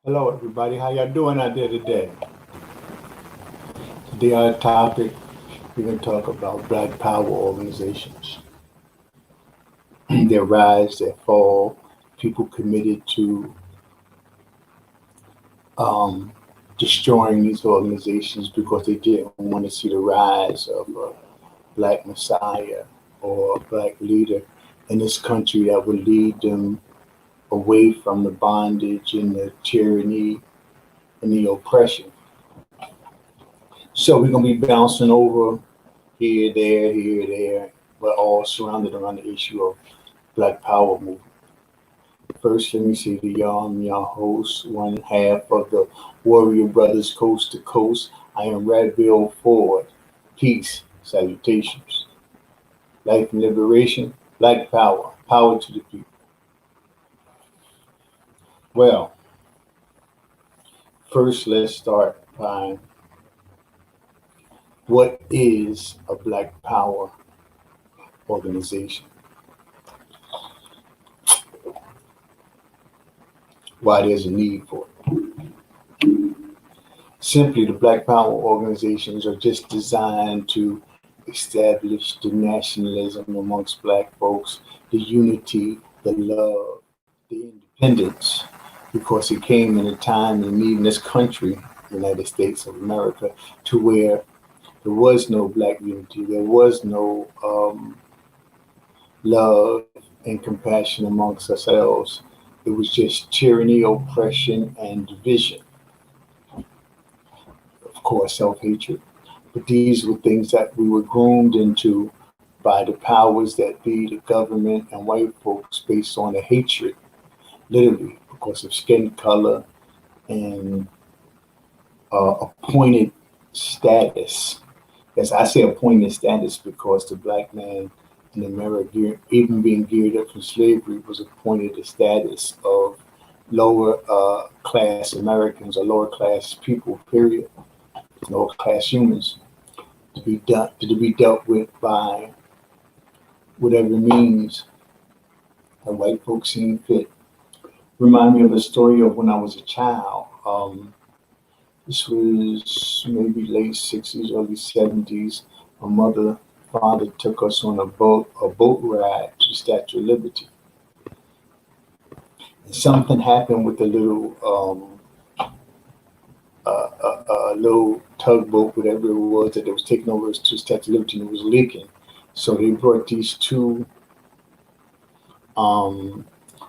Hello, everybody. How y'all doing out there today? Today, our topic, we're going to talk about Black Power organizations, their rise, their fall, people committed to um, destroying these organizations because they didn't want to see the rise of a Black Messiah or a Black leader in this country that would lead them away from the bondage and the tyranny and the oppression. So we're going to be bouncing over here, there, but all surrounded around the issue of Black Power movement. First, let me say to y'all, I'm your host, one half of the Warrior Brothers Coast to Coast. I am Radville Ford. Peace, salutations, life and liberation, Black Power, power to the people. Well, first, let's start by what is a Black Power organization? Why there's a need for it? Simply, the Black Power organizations are just designed to establish the nationalism amongst Black folks, the unity, the love, the independence, because it came in a time and even this country, United States of America, to where there was no Black unity, there was no love and compassion amongst ourselves. It was just tyranny, oppression, and division. Of course, self hatred. But these were things that we were groomed into by the powers that be, the government and white folks, based on the hatred, literally, because of skin color and appointed status. Yes, I say appointed status because the black man in America, even being geared up from slavery, was appointed a status of lower class Americans or lower class people, period, lower class humans to be dealt with by whatever means the white folks seem fit. Remind me of a story of when I was a child. This was maybe late '60s, early '70s. My mother, father took us on a boat ride to the Statue of Liberty. And something happened with the little tugboat, whatever it was, that it was taking over to the Statue of Liberty and it was leaking. So they brought these two um,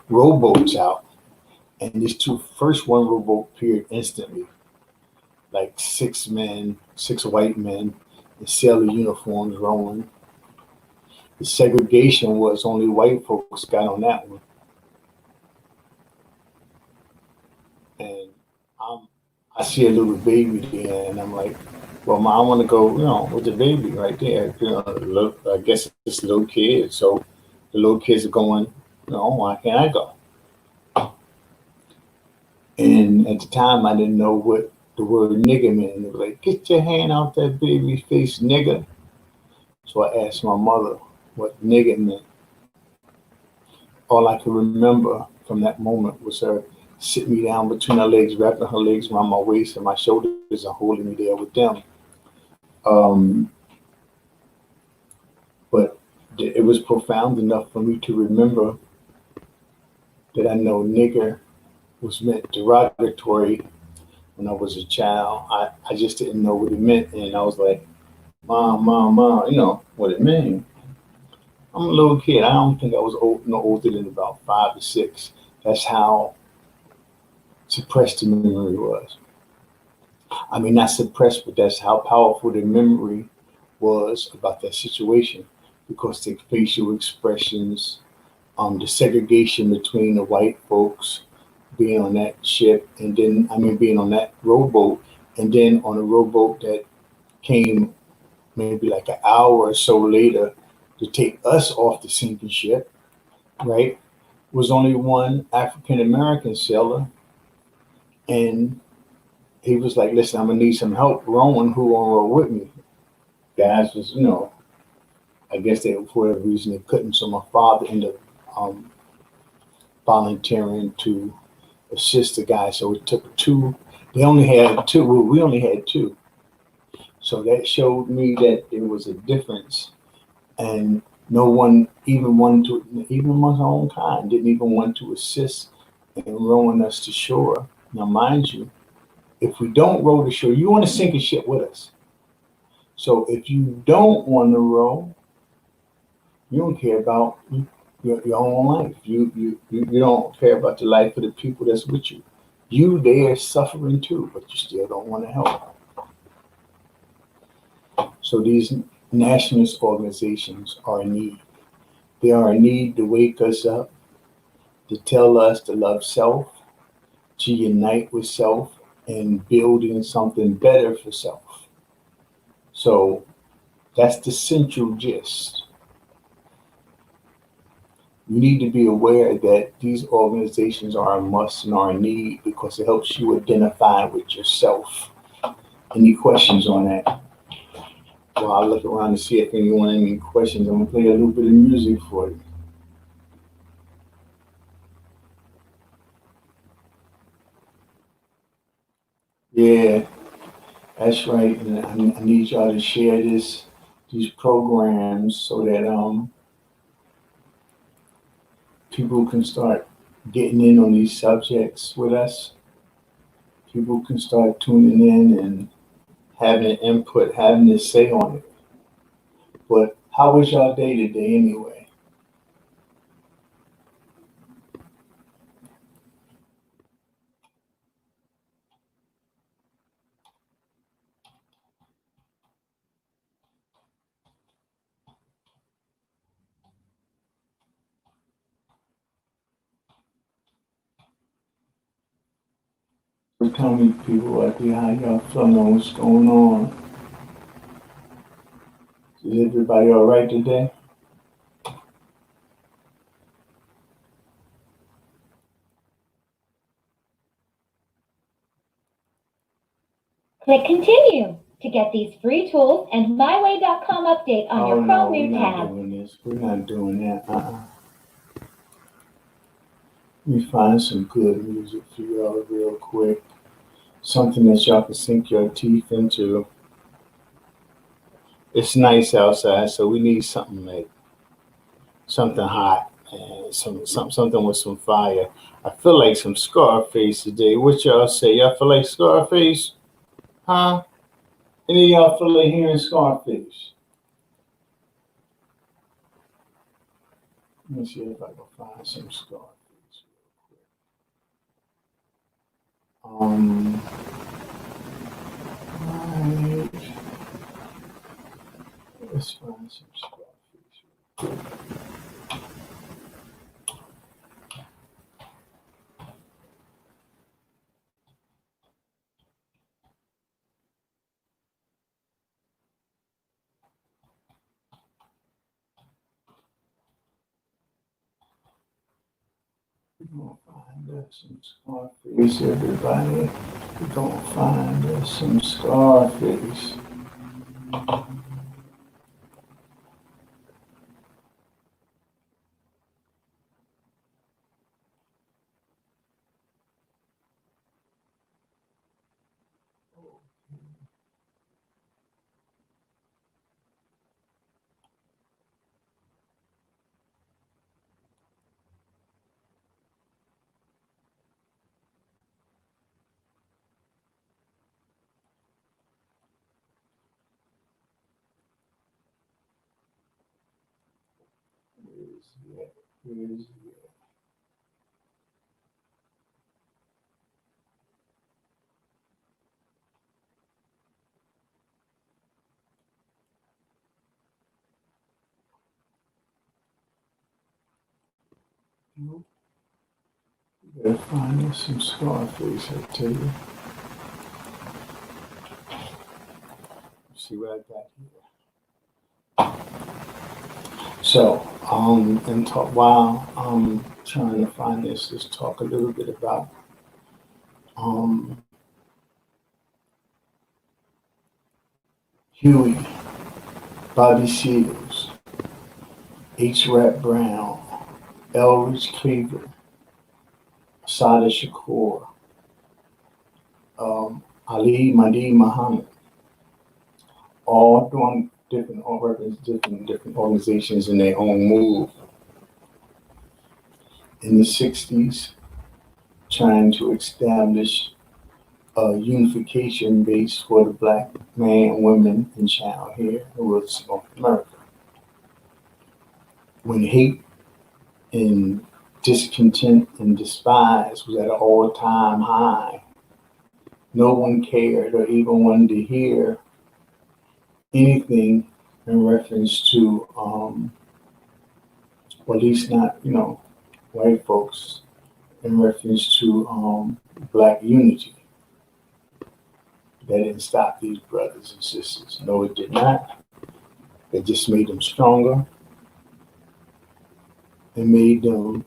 rowboats out, and these two first one rowboat appeared instantly, like six men, six white men in sailor uniforms rowing. The segregation was only white folks got on that one, and I'm, I see a little baby there, and I'm like, well, ma, I want to go, with the baby right there. Look, I guess it's a little kid, so the little kids are going, why can't I go? And at the time, I didn't know what the word nigger meant. They were like, get your hand out that baby face, nigger. So I asked my mother what nigger meant. All I could remember from that moment was her sitting me down between her legs, wrapping her legs around my waist and my shoulders and holding me there with them. Um, but it was profound enough for me to remember that I know nigger was meant derogatory when I was a child. I just didn't know what it meant. And I was like, mom, what it meant. I'm a little kid. I don't think I was no older than about 5 or 6. That's how suppressed the memory was. I mean, not suppressed, but that's how powerful the memory was about that situation because the facial expressions, the segregation between the white folks being on that ship and then, I mean, being on that rowboat and then on a rowboat that came maybe like an hour or so later to take us off the sinking ship, right? Was only one African American sailor, and he was like, "Listen, I'm gonna need some help rowing. Who will row with me?" Guys was, I guess they for whatever reason they couldn't. So my father ended up volunteering to assist the guy. So it took two. They only had two. Well, we only had two. So that showed me that there was a difference, and no one even wanted to, even amongst our own kind, didn't even want to assist in rowing us to shore. Now, mind you, if we don't row to shore, you want to sink a ship with us. So if you don't want to row, you don't care about your own life. You don't care about the life of the people that's with you. You there suffering too, but you still don't want to help. So these nationalist organizations are in need. They are in need to wake us up, to tell us to love self, to unite with self, and building something better for self. So that's the central gist. You need to be aware that these organizations are a must and are a need because it helps you identify with yourself. Any questions on that? Well, I'll look around to see if anyone has any questions. I'm gonna play a little bit of music for you. Yeah, that's right. And I need y'all to share these programs so that people can start getting in on these subjects with us. People can start tuning in and having input, having to say on it. But how was y'all day today anyway? So tell me, people out there, how y'all feeling? What's going on? Is everybody all right today? Click continue to get these free tools and myway.com update on your Oh no, Chrome we're New not tab. doing this. We're not doing that. Let me find some good music for y'all real quick. Something that y'all can sink your teeth into. It's nice outside, so we need something like something hot and something with some fire. I feel like some Scarface today. What y'all say? Y'all feel like Scarface? Huh? Any of y'all feel like hearing Scarface? Let me see if I can find some Scarface. Um, right. Let's find some Scarface. We're gonna find us some Scarface, everybody. We're gonna find us some Scarface. Where is he at? Where is he at? Nope. We gotta find us some Scarface, I tell you. Let's see what I got here. So, and talk while I'm trying to find this, let's talk a little bit about um Huey, Bobby Seals, H. Rap Brown, Elridge Cleaver, Sada Shakur, Ali Mahdi Muhammad, all doing different organizations in their own move. In the 60s, trying to establish a unification base for the black man, women, and child here in North America. When hate and discontent and despise was at an all-time high, no one cared or even wanted to hear anything in reference to, or at least not, white folks, in reference to black unity. That didn't stop these brothers and sisters. No, it did not. It just made them stronger. It made them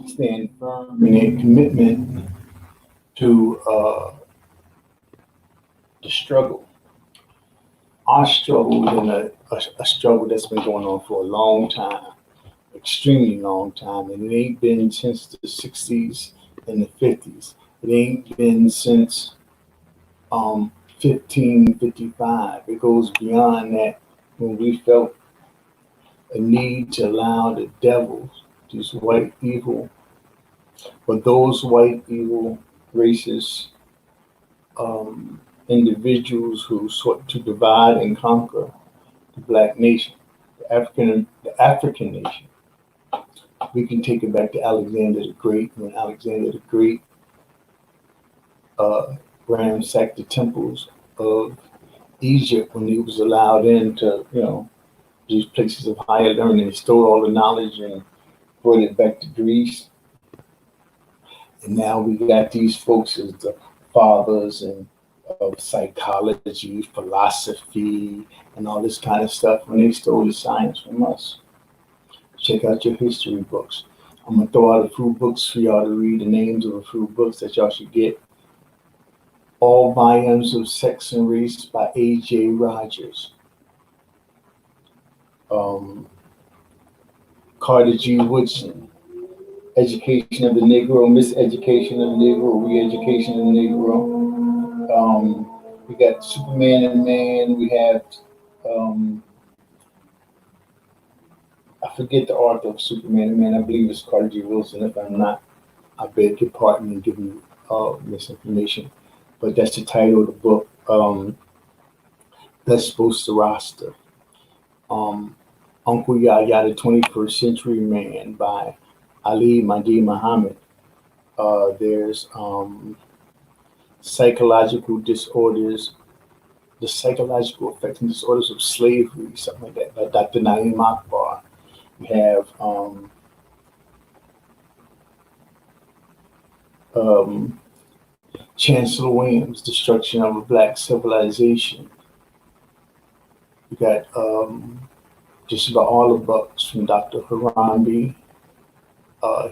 stand firm in their commitment to the struggle. Our struggle is a struggle that's been going on for a long time, extremely long time, and it ain't been since the 60s and the 50s. It ain't been since 1555. It goes beyond that, when we felt a need to allow the devil, these white evil, but those white evil racist individuals who sought to divide and conquer the black nation, the African nation. We can take it back to Alexander the Great, when Alexander the Great ransacked the temples of Egypt when he was allowed into, these places of higher learning. He stole all the knowledge and brought it back to Greece. And now we got these folks as the fathers of psychology, philosophy, and all this kind of stuff, when they stole the science from us. Check out your history books. I'm gonna throw out a few books for y'all to read, the names of a few books that y'all should get. All volumes of Sex and Race by A.J. Rogers. Carter G. Woodson, Education of the Negro, Miseducation of the Negro, Re-Education of the Negro. We got Superman and Man. We have, I forget the author of Superman and Man. I believe it's Carter G. Woodson. If I'm not, I beg your pardon and giving you misinformation. But that's the title of the book. That's supposed to roster. Uncle Yahya, the 21st Century Man by Ali Mahdi Muhammad. There's Psychological Disorders, the Psychological Effects and Disorders of Slavery, something like that, by Dr. Naeem Akbar. We have Chancellor Williams, Destruction of a Black Civilization. We got just about all the books from Dr. Harambe.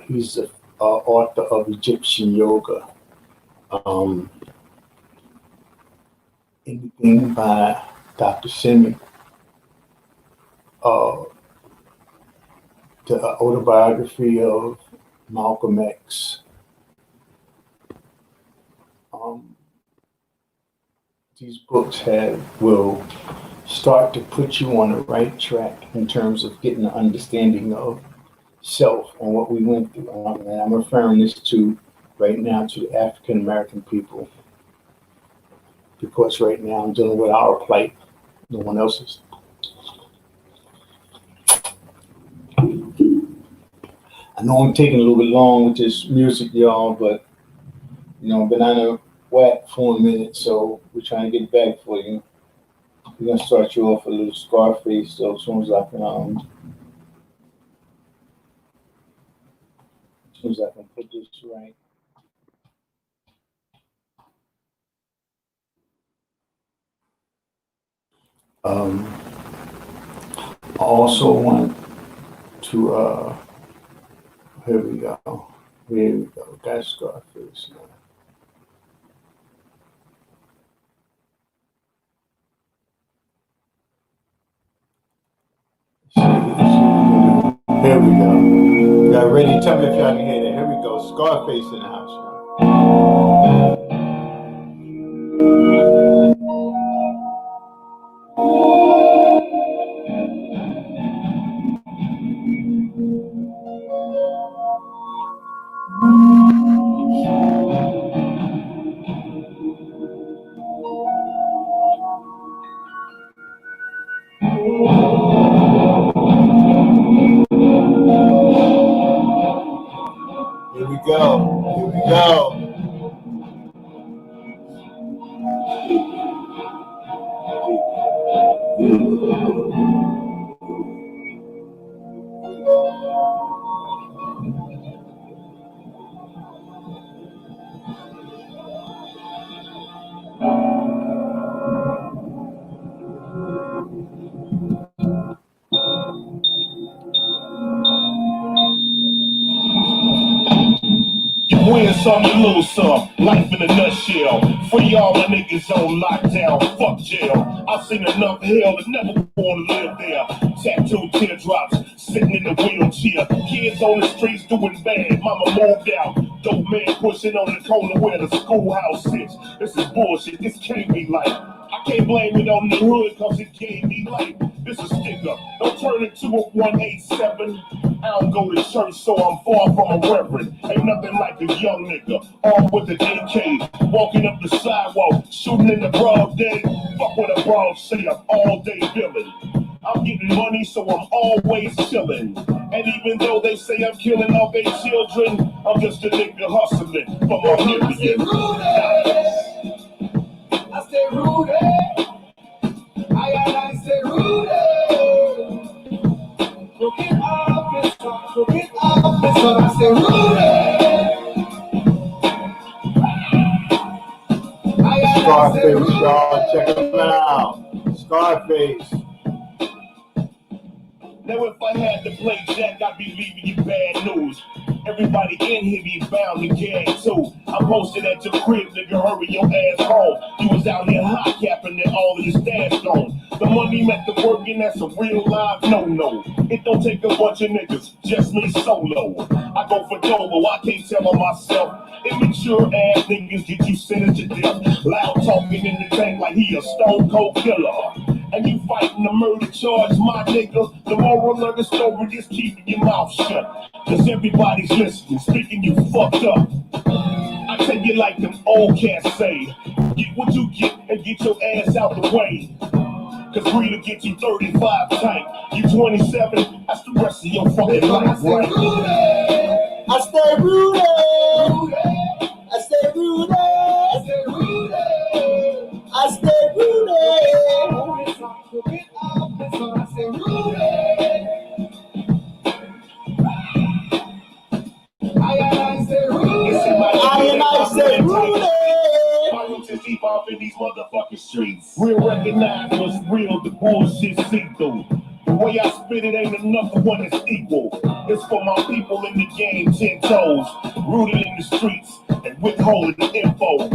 He's the author of Egyptian Yoga. Anything by Dr. Simi. The autobiography of Malcolm X. These books will start to put you on the right track in terms of getting an understanding of self and what we went through. And I'm referring this to right now to the African American people, because right now I'm dealing with our plight, no one else's. I know I'm taking a little bit long with this music, y'all, but I've been on a whack for a minute, so we're trying to get back for you. We're gonna start you off with a little Scarface, so as soon as I can put this right. I also want to here we go. That's Scarface now. All right, ready? Tell me if y'all can hear that. Here we go. Scarface in the house, y'all. Here we go. Here we go. You win some, you lose some. Life in a nutshell. Free all the niggas on lockdown. Fuck jail. I've seen enough hell to never wanna live there. Tattooed teardrops, sitting in the wheelchair. Kids on the streets doing bad. Mama moved out. Dope man pushing on the corner where the schoolhouse sits. This is bullshit. This can't be life. I can't blame it on the hood cause it gave me life. This is sticker. Don't turn it to a 187. I don't go to church, so I'm far from a reverend. Ain't nothing like a young nigga, armed with an AK, walking up the sidewalk, shooting in the broad day. Fuck what a broad say, I'm all day villain. I'm getting money, so I'm always chillin'. And even though they say I'm killing all their children, I'm just a nigga hustling for my million. I stay rooted. I stay rooted. Crooked office, so I stay rooted. Scarface, y'all. Check him out. Scarface. Now if I had to play Jack, I'd be leaving you bad news. Everybody in here be bound to gag too. I'm posted at your crib, nigga, hurry your ass home. You was out here hot capping and all of your stash gone. The money met the work and that's a real live no-no. It don't take a bunch of niggas, just me solo. I go for Dobo, I can't tell on myself. Immature ass niggas get you sentenced to death. Loud talking in the tank like he a stone cold killer. And you fighting a murder charge, my nigga. The moral of the story is keeping your mouth shut. Cause everybody's listening, speaking you fucked up. I tell you like them old cats say, get what you get and get your ass out the way. Cause Rita get you 35 tight. You 27, that's the rest of your fucking life, right? I stay rooted. I stay rooted. I stay rooted. I stay rooted. Crooked office, so I stay rooted. I stay rooted. I stay rooted. My roots is deep off in these motherfucking streets. Real recognize what's real, the bullshit see through. The way I spit it ain't another one that's equal. It's for my people in the game, 10 toes, rooted in the streets and withholding the info.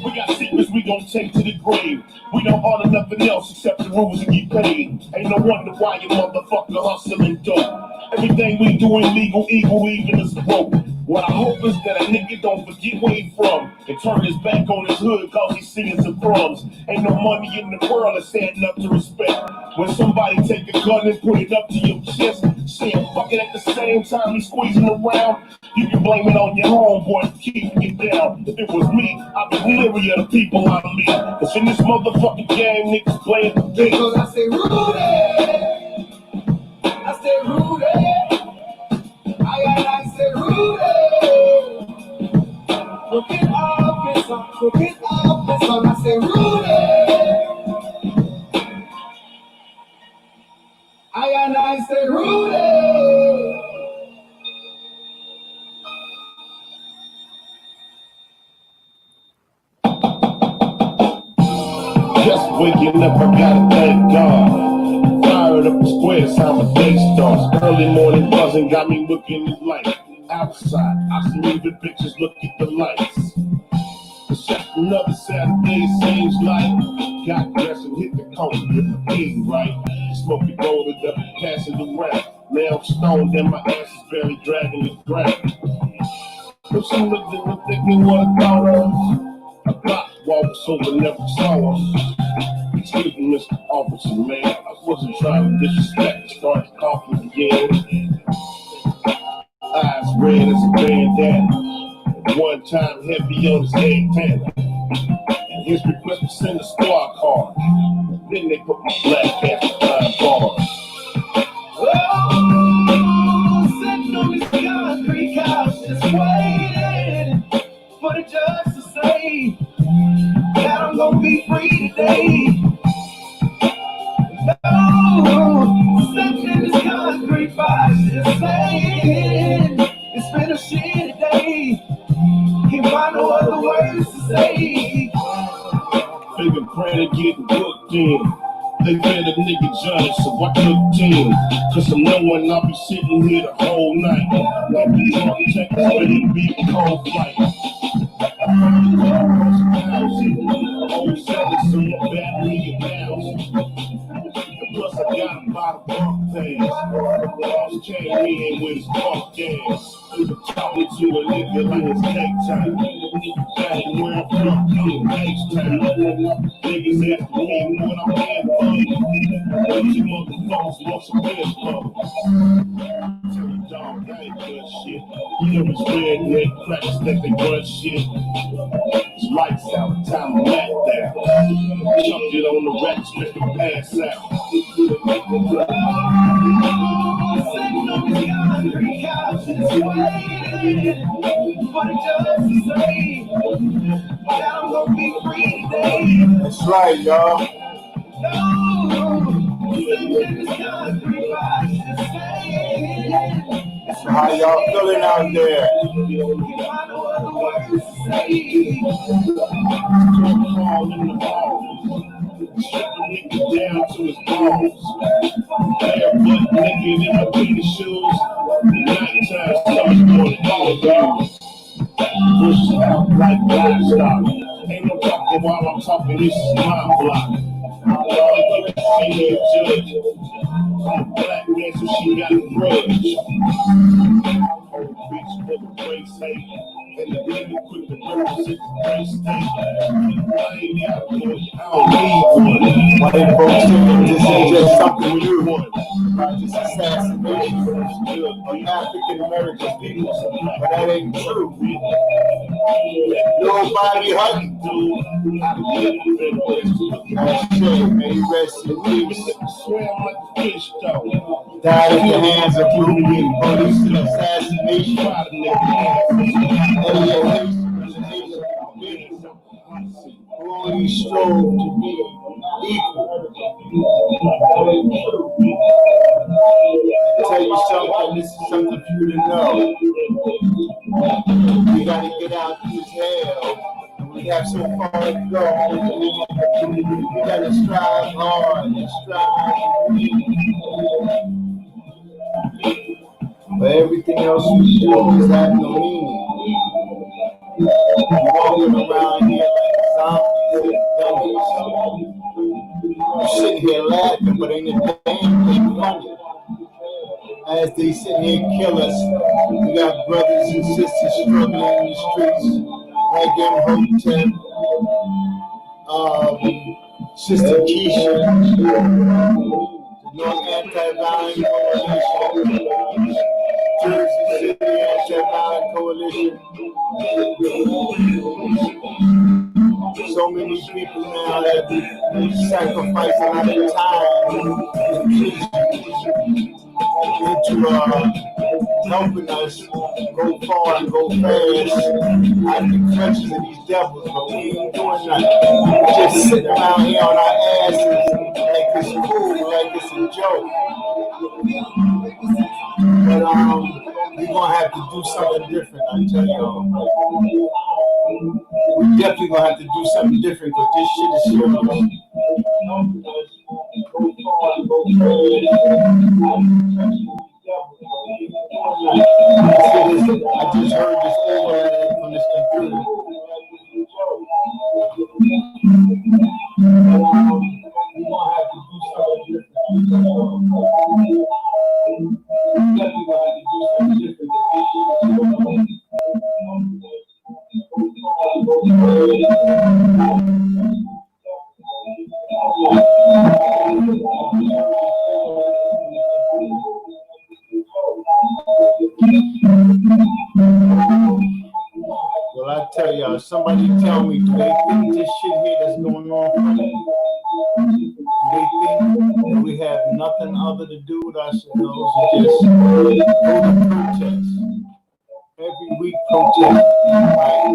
We got secrets we gon' take to the grave. We don't honor nothing else except the rules and get paid. Ain't no wonder why you motherfucker hustling dope. Everything we do illegal, even as broke. What I hope is that a nigga don't forget where he from and turn his back on his hood cause he's seeing some crumbs. Ain't no money in the world that's standing up to respect. When somebody take a gun and put it up to your chest, saying fuck it at the same time he's squeezing around, you can blame it on your homeboy for keeping it down. If it was me, I'd be leery of the people I meet. Cause in this motherfucking game, niggas playing the game. Because I stay rooted. I stay rooted. I stay rooted. Crooked office, so I stay rooted. I stay rooted. Just waking up, I gotta thank God. Firing up the squares, how my day starts. Early morning buzzing got me looking at light. Outside, I see even pictures, look at the lights. It's just another Saturday, seems like. Got dressed and hit the coat with the beat right. Smoking rolled up, passing around. Now I'm stoned and my ass is barely dragging the ground. But she looked at me thinking what I thought of. I blocked walks over, never saw her. Excuse me, Mr. Officer, man. I wasn't trying to disrespect. Started coughing again. Eyes red as a bandana. One time heavy on his antenna. And his request to send a squad car. Then they put my black ass behind bars. Oh, sitting on this concrete couch, just waiting for the judge to say that I'm gonna be free today. Oh, sitting in this concrete box, just saying it's been a shitty day. Can't find no other words to say. Fingerprint getting booked in. They fed a nigga Johnny, so I took 10. Cause I'm knowing I'll be sitting here the whole night. Like the drunk Texas, ready to be a cold flight. Old sellers, so my bad nigga bounce. Plus I got him by the bump page. The boss came in with his punk gas. He was talking to a nigga like it's cake time. Got him where I'm from, in H-Town. Niggas after me when I'm in fun. You motherfuckers want some piss bubbles. Tell the dog, I ain't good shit. You know it's redneck cracks that they run shit. It's lights out, time to back down. Chucked it on the racks, let them pass out. Sitting on this concrete couch, just waiting for the judge to say that I'm gonna be free today. That's right, y'all. No, sitting in this concrete box, just saying. How y'all feeling out there? Can't find no other words to say. Call in the balls. Shut the nigga down to his balls. Barefoot naked in my Peter shoes. Nighttime starts going all views. Push out like livestock. Ain't no talking while I'm talking, this is my block. All I can see is judge. I'm a black man, so she got a grudge. Old bitch for the race hate. And the nigga quick to represent the race state. I ain't got one, I don't need one. White folks saying this ain't just something new. This assassination of African American people. But that ain't true. Nobody hunting. That's shame. May he rest in peace. Died at the hands of Peruvian police in assassination. Who only strove to be equal. Tell you something, this is something for you to know. We gotta get out of this hell. We have so far to go. We gotta strive hard and strive. But everything else we do is have no meaning. We're walking around here like zombies and dummies. We're sitting here laughing, but ain't a damn thing funny. As they sit here and kill us, we got brothers and sisters struggling in the streets, like Imhotep, Sister Keisha, the North Anti-Violent Coalition, Jersey City Anti-Violent Coalition. So many people now that sacrifice a lot of time into helping us go far and go fast out of the clutches of these devils, but we ain't doing nothing. We're just sitting around here on our asses like it's cool, like it's a joke. But we're gonna have to do something different, I tell y'all. We're definitely gonna have to do something different because this shit is serious. I just heard this over from this computer. We're gonna have to do something different. somebody tell me, do they think this shit here that's going on funny? Do they think that we have nothing other to do with ourselves and just go to protest? Every week protest, right?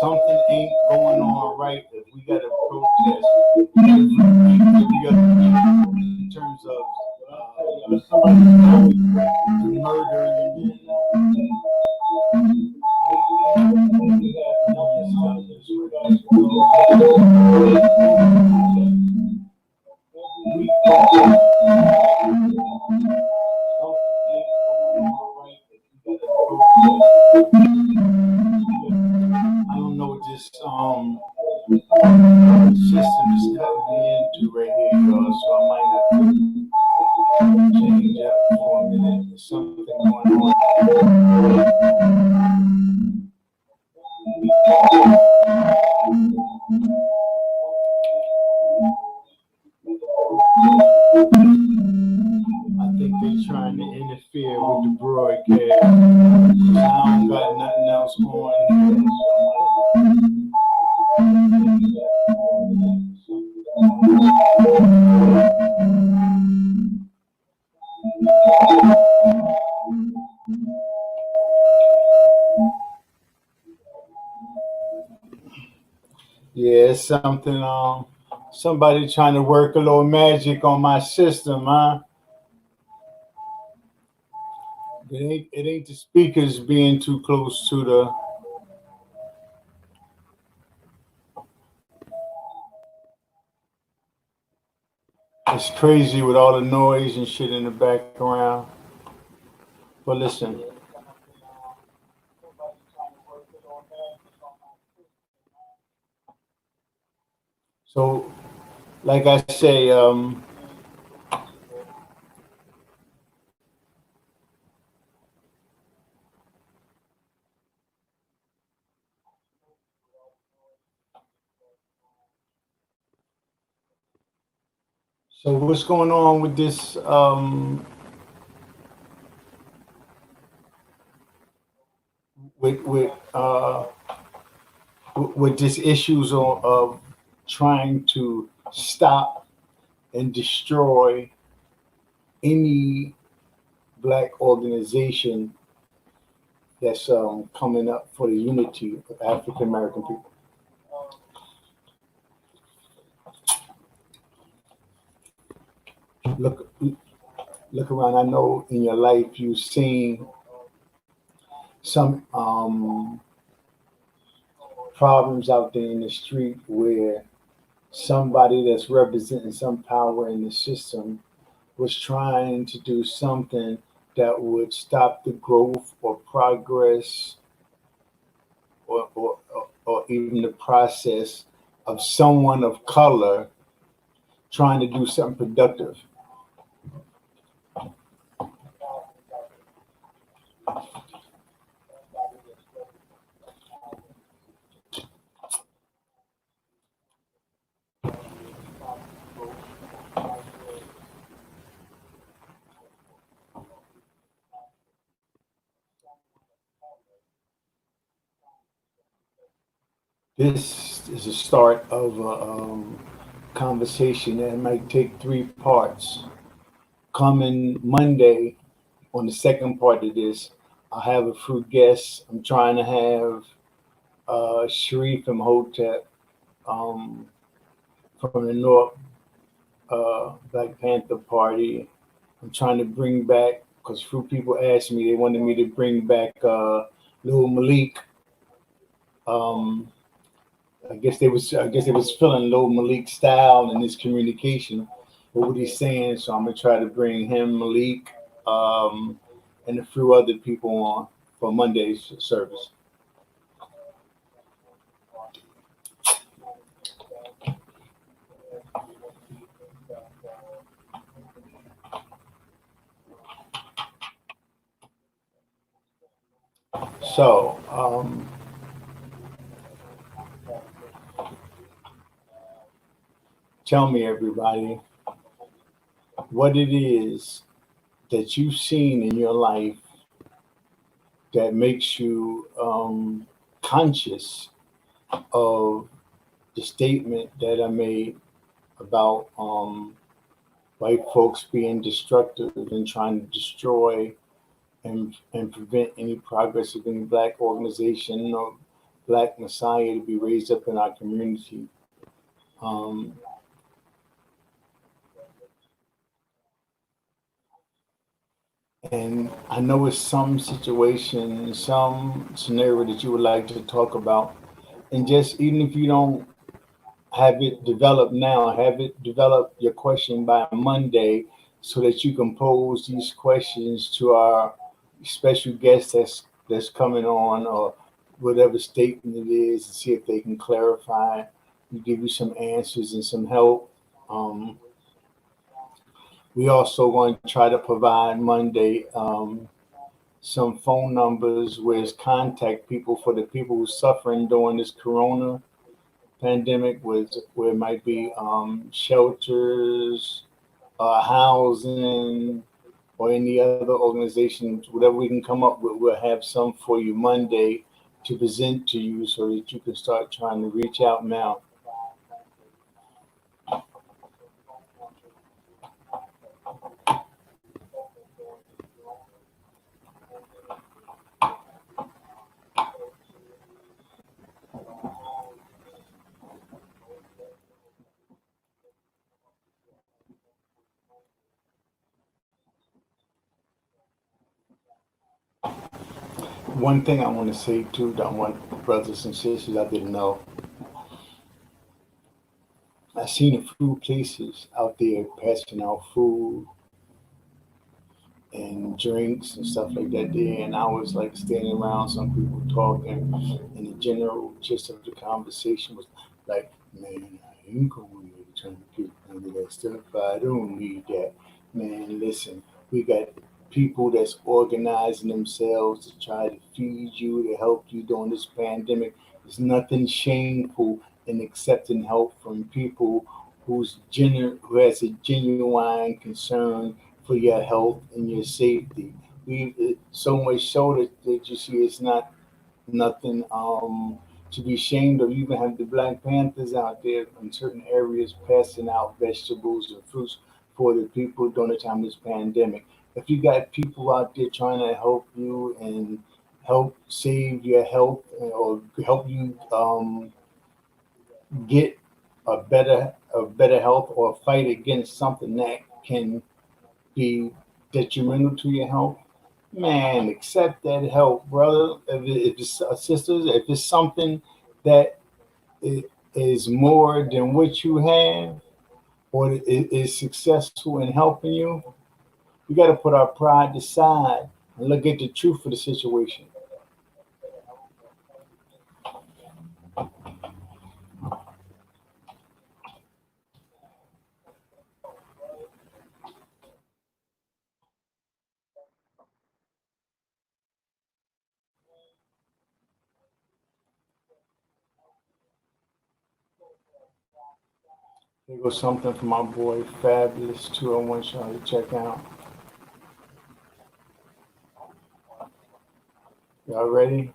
Something ain't going on right if we got to protest every week, every other week in terms of somebody the murder and I don't know what this system is cutting me into right here, y'all, so I might have to change up for a minute. There's something going on. I think they're trying to interfere with the broadcast. I don't got nothing else going here. Yeah, it's something. Somebody trying to work a little magic on my system, huh? It ain't the speakers being too close to the. It's crazy with all the noise and shit in the background. But listen. So, like I say, so what's going on with this? With this issues of trying to stop and destroy any black organization that's coming up for the unity of African American people. Look around. I know in your life you've seen some problems out there in the street where somebody that's representing some power in the system was trying to do something that would stop the growth or progress or even the process of someone of color trying to do something productive. This is a start of a conversation that might take 3 parts. Coming Monday, on the second part of this, I have a few guests. I'm trying to have Sharif Imhotep from the North Black Panther Party. I'm trying to bring back, because few people asked me, they wanted me to bring back Lil Malik. I guess they was feeling Lil Malik's style and his communication, what he's saying. So I'm gonna try to bring him, Malik, and a few other people on for Monday's service. So tell me, everybody, what it is that you've seen in your life that makes you conscious of the statement that I made about white folks being destructive and trying to destroy and prevent any progress of any black organization or black messiah to be raised up in our community. Um, and I know it's some situation, some scenario that you would like to talk about. And just even if you don't have it developed now, have it develop your question by Monday so that you can pose these questions to our special guest that's coming on or whatever statement it is and see if they can clarify, and give you some answers and some help. Um, we also going to try to provide Monday some phone numbers where it's contact people for the people who suffering during this corona pandemic, where it might be shelters, housing, or any other organizations, whatever we can come up with, we'll have some for you Monday to present to you so that you can start trying to reach out now. One thing I want to say too, that I want brothers and sisters I didn't know. I seen a few places out there passing out food and drinks and stuff like that there, and I was like standing around some people talking, and the general gist of the conversation was like, "Man, I ain't going there trying to get none of that stuff. I don't need that. Man, listen, we got people that's organizing themselves to try to feed you, to help you during this pandemic. There's nothing shameful in accepting help from people who has a genuine concern for your health and your safety. We so much so that you see it's not nothing to be ashamed of. You even have the Black Panthers out there in certain areas passing out vegetables and fruits for the people during the time of this pandemic. If you got people out there trying to help you and help save your health or help you get a better health or fight against something that can be detrimental to your health, man, accept that help, brother. If it's sisters, if it's something that is more than what you have, or is successful in helping you, we got to put our pride aside and look at the truth of the situation. Here goes something from my boy Fabulous too. I want y'all to check out. Y'all ready?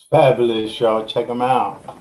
It's fabulous, y'all. Check them out.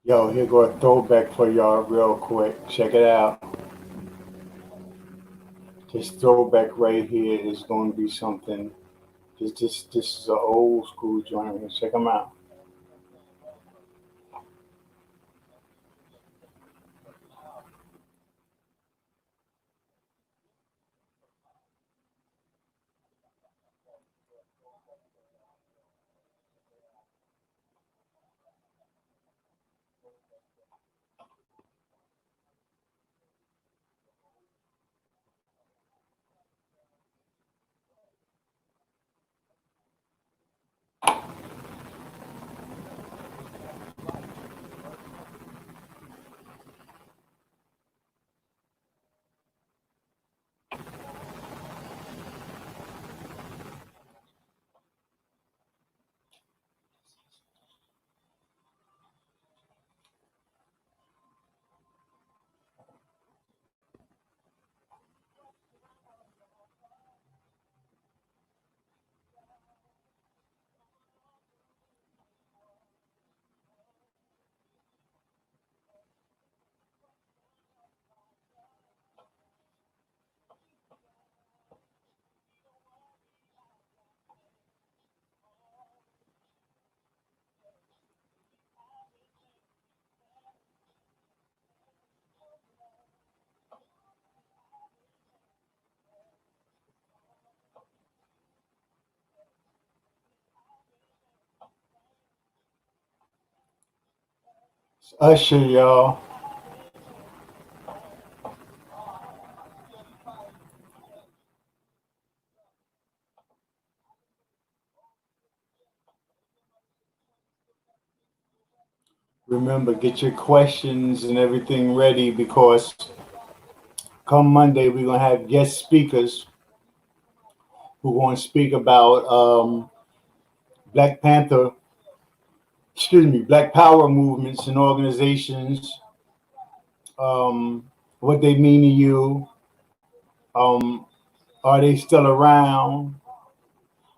Yo, here go a throwback for y'all real quick. Check it out. This throwback right here is going to be something. This is an old school joint. Check them out. It's Usher, y'all. Remember, get your questions and everything ready because come Monday we're gonna have guest speakers who are going to speak about Black Panther, Black Power movements and organizations, what they mean to you. Um, are they still around?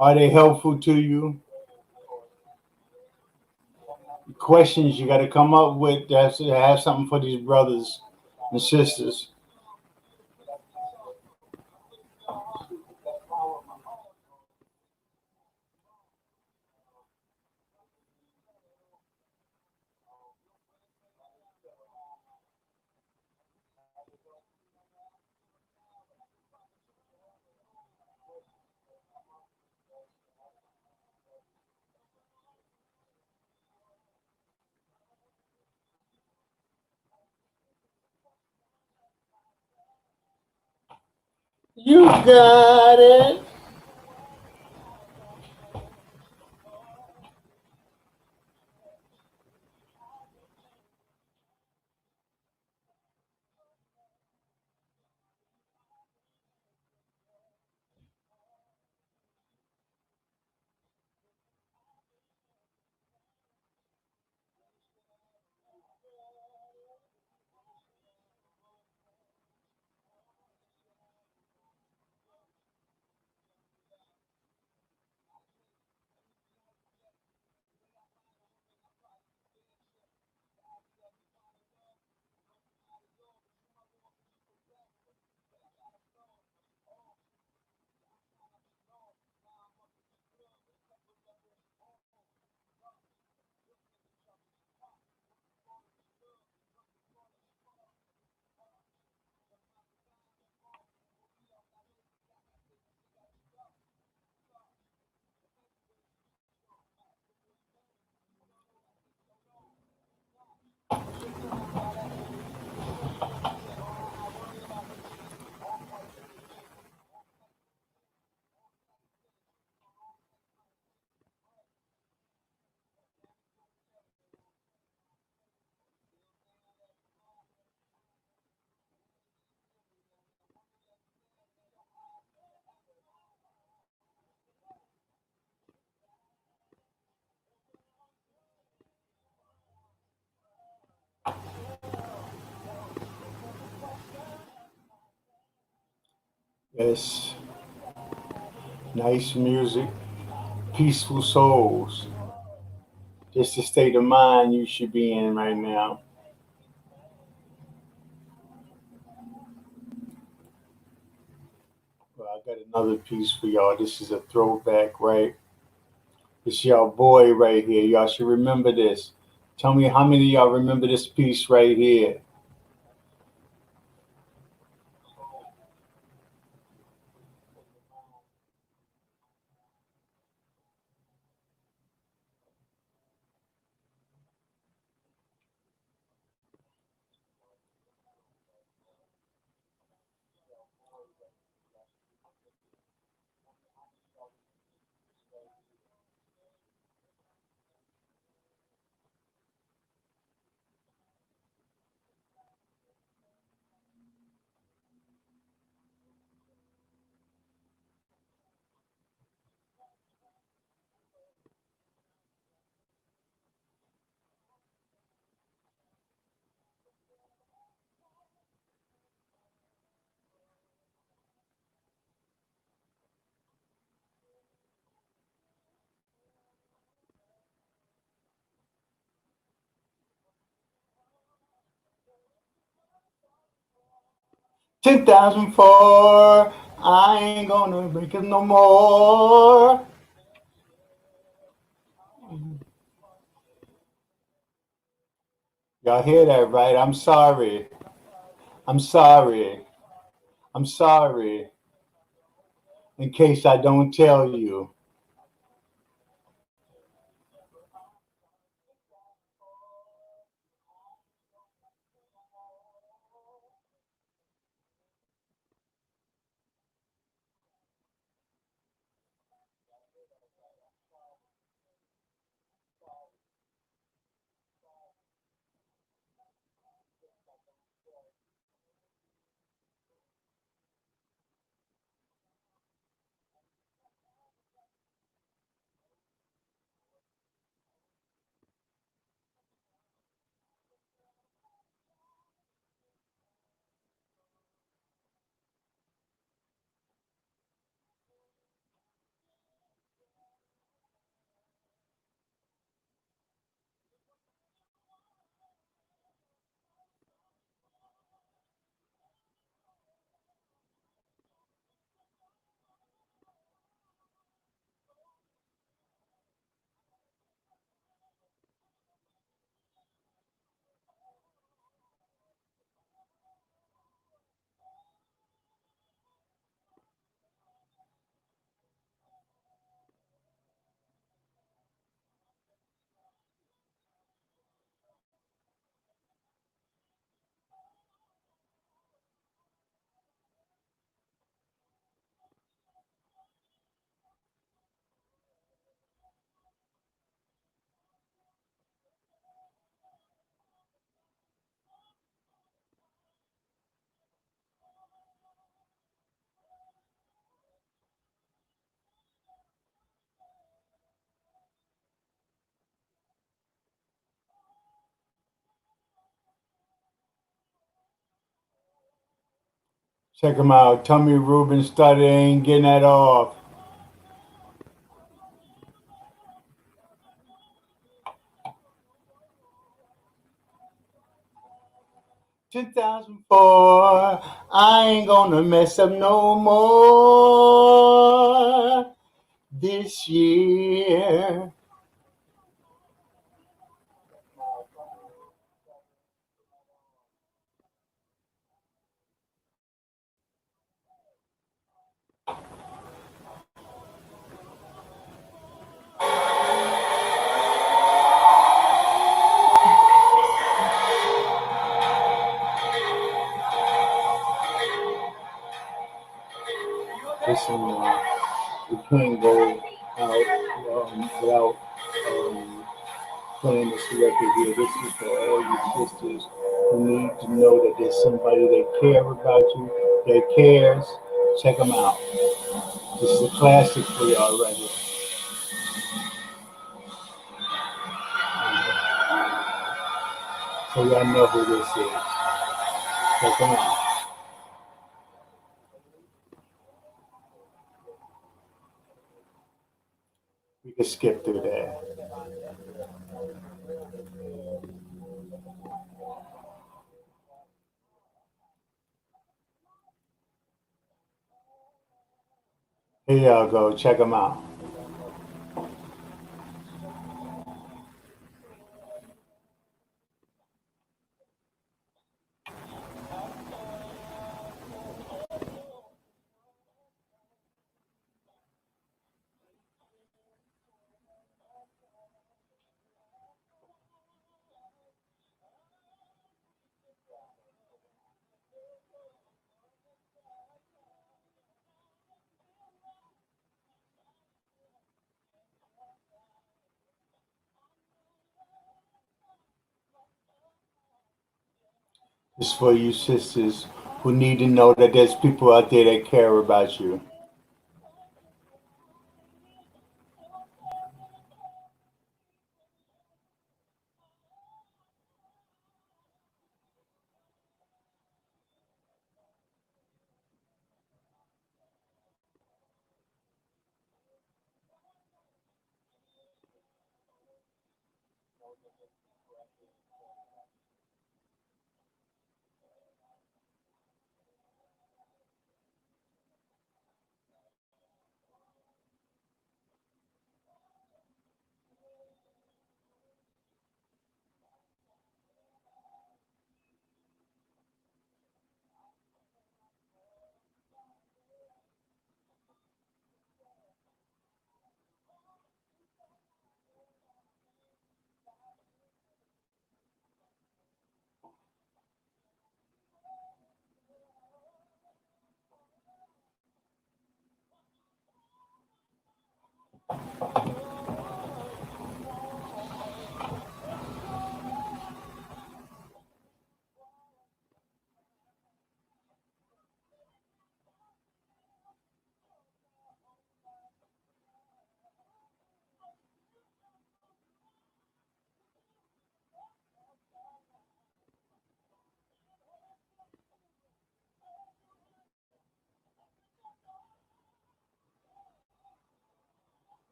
Are they helpful to you? Questions you got to come up with that have something for these brothers and sisters. You got it. Yes, nice music, peaceful souls. Just the state of mind you should be in right now. Well, I got another piece for y'all. This is a throwback, right? It's y'all boy right here. Y'all should remember this. Tell me how many of y'all remember this piece right here. $10,004. I ain't gonna make it no more. Y'all hear that, right? I'm sorry. I'm sorry. I'm sorry. In case I don't tell you. Check them out. Tommy Rubin started ain't getting that off. 2004, I ain't gonna mess up no more this year. Listen, we can't go out without playing this record here. This is for all you sisters who need to know that there's somebody that care about you, that cares. Check them out. This is a classic for y'all right here. So y'all know who this is. Check them out. We can skip through that. Here y'all go. Check them out. This is for you sisters who need to know that there's people out there that care about you.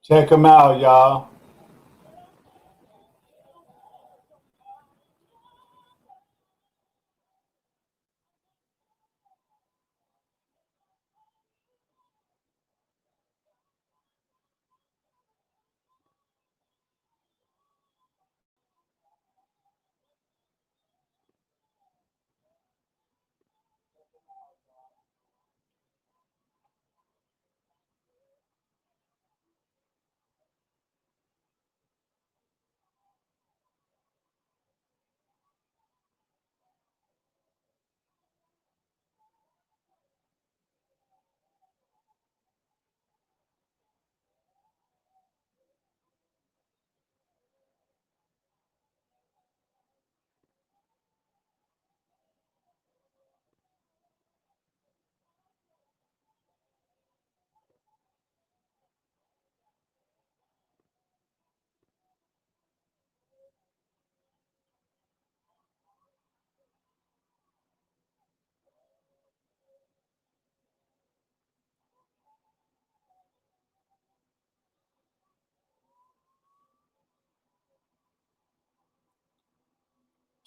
Check them out, y'all.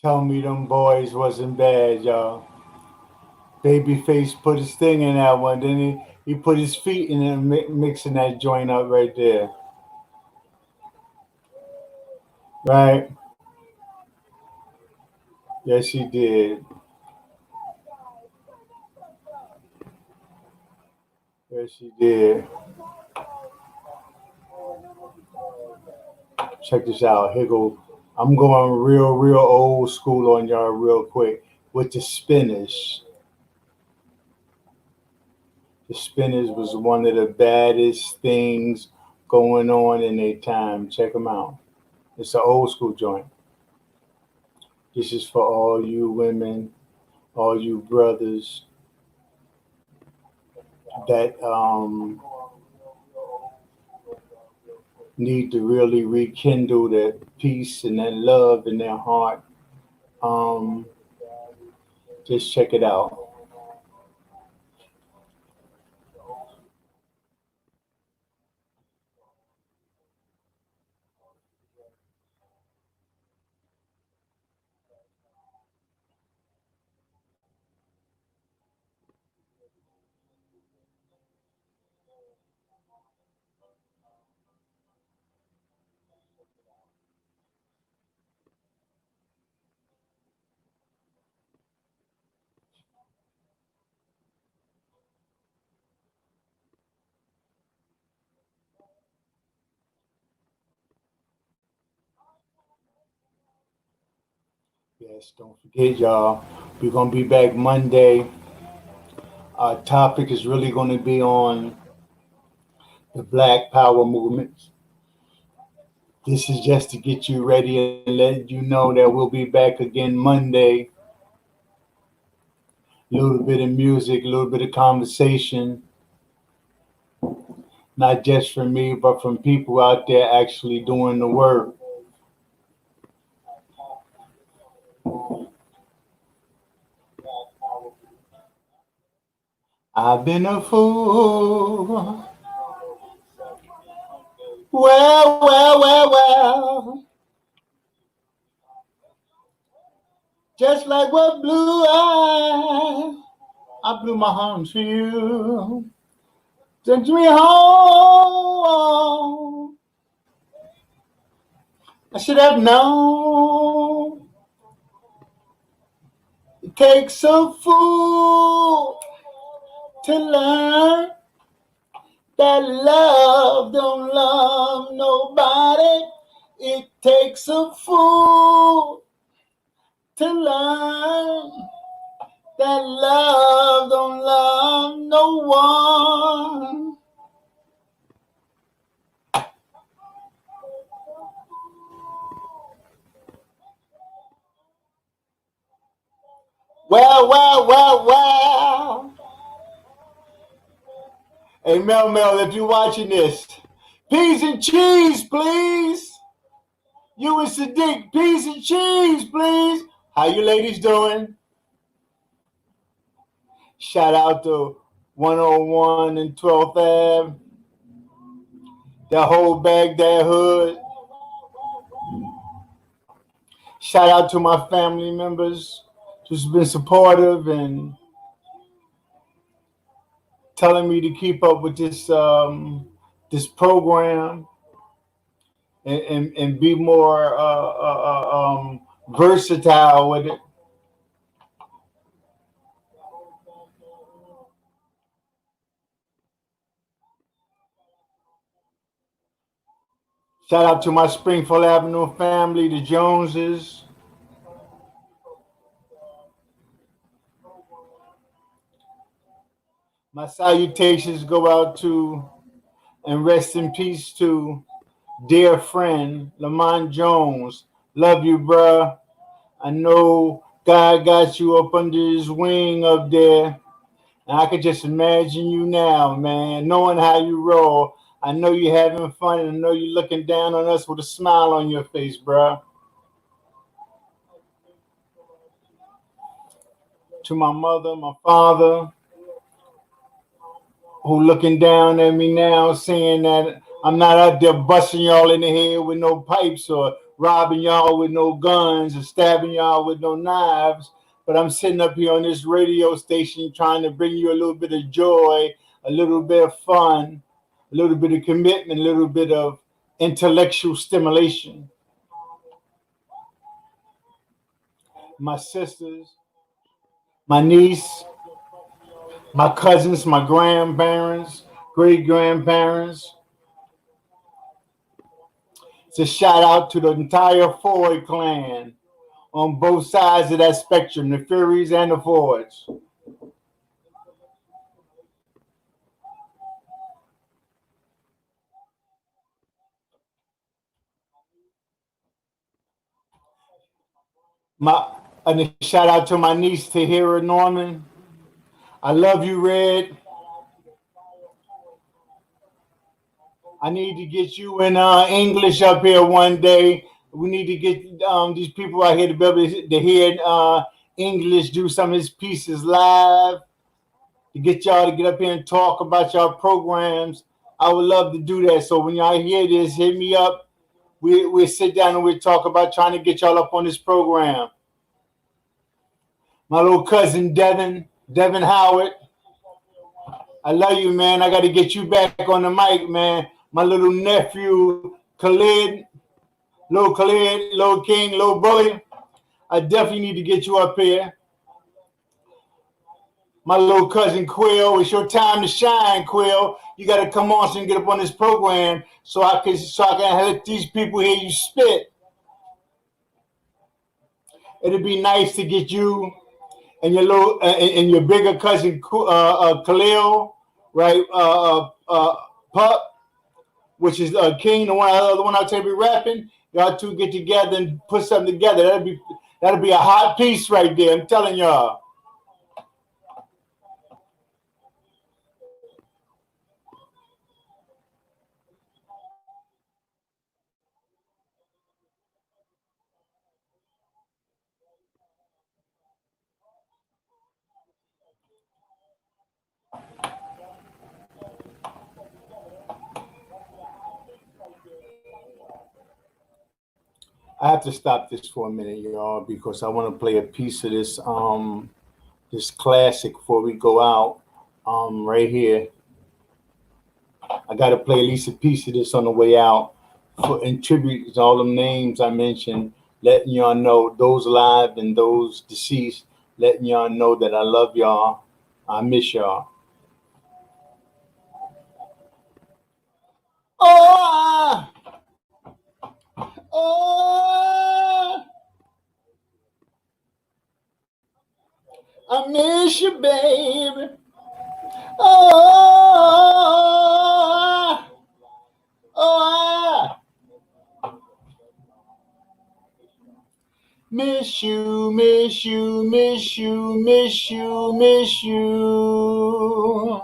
Tell me them boys wasn't bad, y'all. Babyface put his thing in that one. Then he put his feet in it, mixing that joint up right there. Right? Yes, he did. Yes, he did. Check this out. Here go. I'm going real old school on y'all real quick with the Spinners. The Spinners was one of the baddest things going on in their time. Check them out. It's an old school joint. This is for all you women, all you brothers that need to really rekindle that peace and that love in their heart. Um, just check it out. Yes, don't forget, y'all. We're gonna be back Monday. Our topic is really gonna be on the Black Power movement. This is just to get you ready and let you know that we'll be back again Monday. A little bit of music, a little bit of conversation, not just from me, but from people out there actually doing the work. I've been a fool. Well. Just like what blew I blew my horn for you. Send me home. I should have known. It takes a fool to learn that love don't love nobody. It takes a fool to learn that love don't love no one. Well. Hey, Mel, if you're watching this, peas and cheese, please. You and Sadiq, peas and cheese, please. How you ladies doing? Shout out to 101 and 12th Ave. That whole Baghdad hood. Shout out to my family members who's been supportive and telling me to keep up with this this program and be more versatile with it. Shout out to my Springfield Avenue family, the Joneses. My salutations go out to and rest in peace to dear friend Lamont Jones. Love you, bruh. I know God got you up under his wing up there. And I could just imagine you now, man, knowing how you roll. I know you're having fun and I know you're looking down on us with a smile on your face, bruh. To my mother, my father, who looking down at me now, saying that I'm not out there busting y'all in the head with no pipes or robbing y'all with no guns or stabbing y'all with no knives, but I'm sitting up here on this radio station trying to bring you a little bit of joy, a little bit of fun, a little bit of commitment, a little bit of intellectual stimulation. My sisters, my niece, my cousins, my grandparents, great grandparents. It's a shout out to the entire Ford clan on both sides of that spectrum, the Furies and the Fords. And a shout out to my niece Tahira Norman. I love you, Red. I need to get you in English up here one day. We need to get these people out here to be able to hear English, do some of his pieces live, to get y'all to get up here and talk about y'all programs. I would love to do that. So when y'all hear this, hit me up. We'll sit down and we'll talk about trying to get y'all up on this program. My little cousin Devin Howard. I love you, man. I got to get you back on the mic, man. My little nephew, Khalid, little King, little bully. I definitely need to get you up here. My little cousin Quill, it's your time to shine, Quill. You got to come on and get up on this program so I can let these people hear you spit. It'd be nice to get you and your little and your bigger cousin Khalil, right? Pup, which is King, the other one I'll tell you be rapping. Y'all two get together and put something together. That'll be a hot piece right there. I'm telling y'all. I have to stop this for a minute, y'all, because I want to play a piece of this this classic before we go out. Right here. I got to play at least a piece of this on the way out in tribute to all them names I mentioned, letting y'all know, those alive and those deceased, letting y'all know that I love y'all. I miss y'all. Oh, I miss you, baby. I miss you, miss you, miss you, miss you, miss you.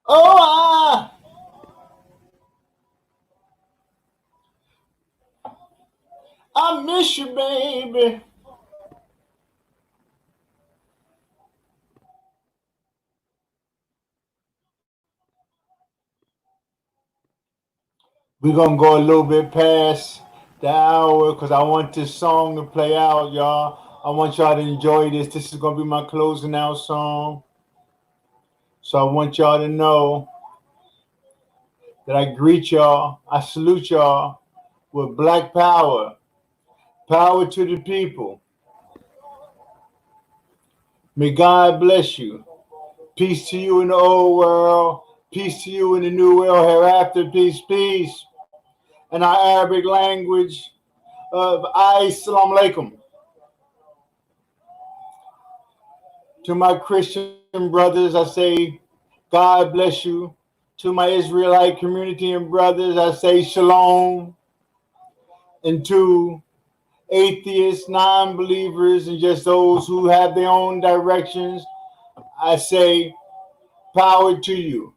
Oh, I miss you, baby. We're going to go a little bit past the hour because I want this song to play out, y'all. I want y'all to enjoy this. This is going to be my closing out song. So I want y'all to know that I greet y'all, I salute y'all with Black Power. Power to the people. May God bless you. Peace to you in the old world. Peace to you in the new world hereafter. Peace, peace. and our Arabic language of Assalamu alaikum. To my Christian brothers, I say, God bless you. To my Israelite community and brothers, I say, shalom. And to atheists, non-believers, and just those who have their own directions, I say, power to you.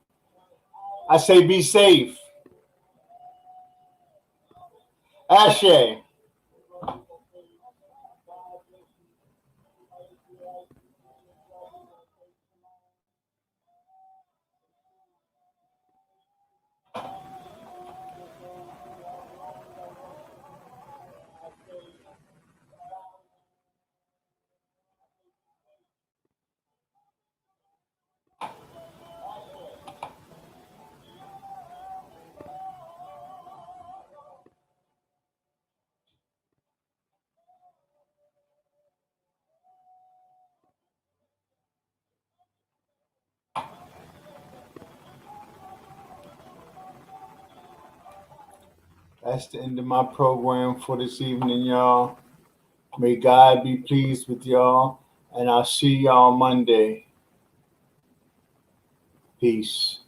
I say, be safe. Ashe. That's the end of my program for this evening, y'all. May God be pleased with y'all, and I'll see y'all Monday. Peace.